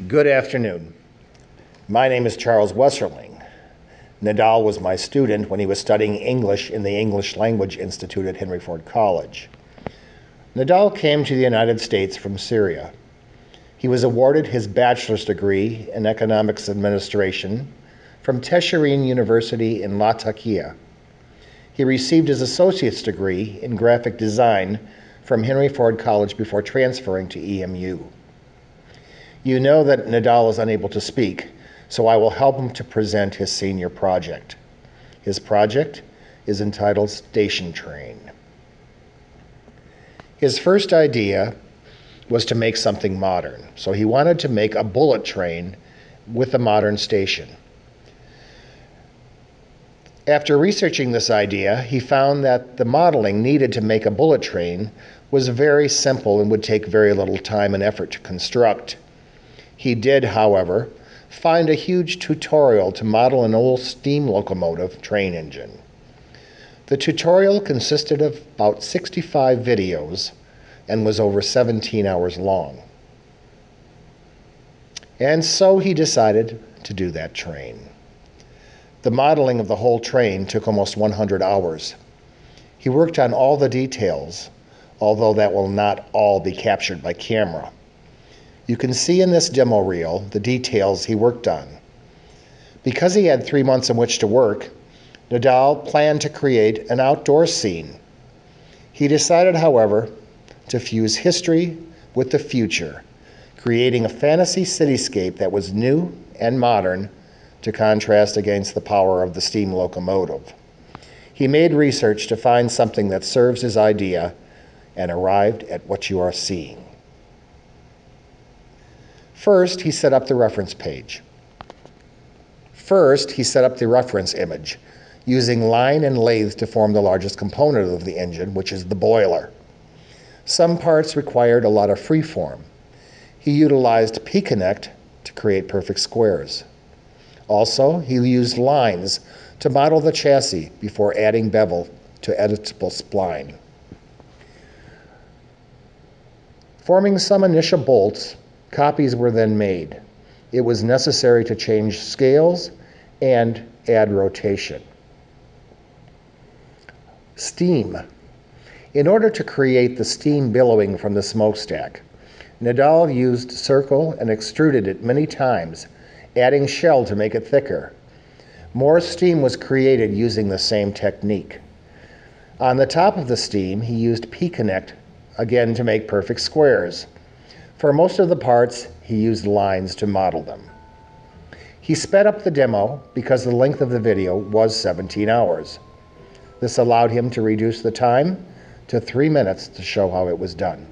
Good afternoon. My name is Charles Wesserling. Nadal was my student when he was studying English in the English Language Institute at Henry Ford College. Nadal came to the United States from Syria. He was awarded his bachelor's degree in economics administration from Tesherine University in Latakia. He received his associate's degree in graphic design from Henry Ford College before transferring to EMU. You know that Nadal is unable to speak, so I will help him to present his senior project. His project is entitled Station Train. His first idea was to make something modern, so he wanted to make a bullet train with a modern station. After researching this idea, he found that the modeling needed to make a bullet train was very simple and would take very little time and effort to construct. He did, however, find a huge tutorial to model an old steam locomotive train engine. The tutorial consisted of about 65 videos and was over 17 hours long. And so he decided to do that train. The modeling of the whole train took almost 100 hours. He worked on all the details, although that will not all be captured by camera. You can see in this demo reel the details he worked on. Because he had 3 months in which to work, Nadal planned to create an outdoor scene. He decided, however, to fuse history with the future, creating a fantasy cityscape that was new and modern to contrast against the power of the steam locomotive. He made research to find something that serves his idea and arrived at what you are seeing. First, he set up the reference page. First, he set up the reference image, using line and lathe to form the largest component of the engine, which is the boiler. Some parts required a lot of freeform. He utilized P-Connect to create perfect squares. Also, he used lines to model the chassis before adding bevel to editable spline. Forming some initial bolts, copies were then made. It was necessary to change scales and add rotation. Steam. In order to create the steam billowing from the smokestack, Nadal used circle and extruded it many times, adding shell to make it thicker. More steam was created using the same technique. On the top of the steam, he used P-Connect again to make perfect squares. For most of the parts, he used lines to model them. He sped up the demo because the length of the video was 17 hours. This allowed him to reduce the time to 3 minutes to show how it was done.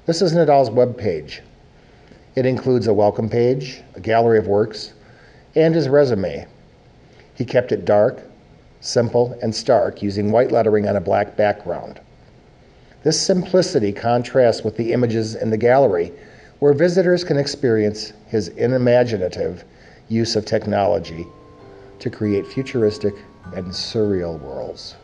This is Nadal's web page. It includes a welcome page, a gallery of works, and his resume. He kept it dark, simple, and stark, using white lettering on a black background. This simplicity contrasts with the images in the gallery, where visitors can experience his unimaginative use of technology to create futuristic and surreal worlds.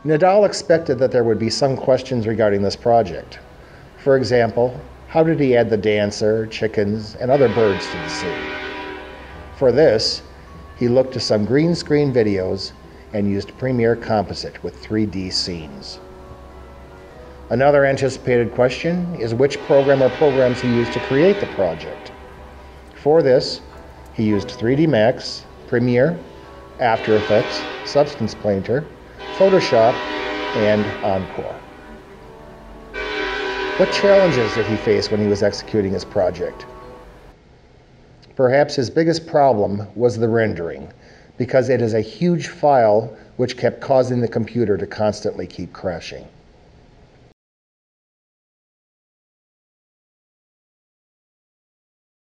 Nadal expected that there would be some questions regarding this project. For example, how did he add the dancer, chickens, and other birds to the scene? For this, he looked to some green screen videos and used Premiere Composite with 3D scenes. Another anticipated question is which program or programs he used to create the project. For this, he used 3D Max, Premiere, After Effects, Substance Painter, Photoshop, and Encore. What challenges did he face when he was executing his project? Perhaps his biggest problem was the rendering, because it is a huge file which kept causing the computer to constantly keep crashing.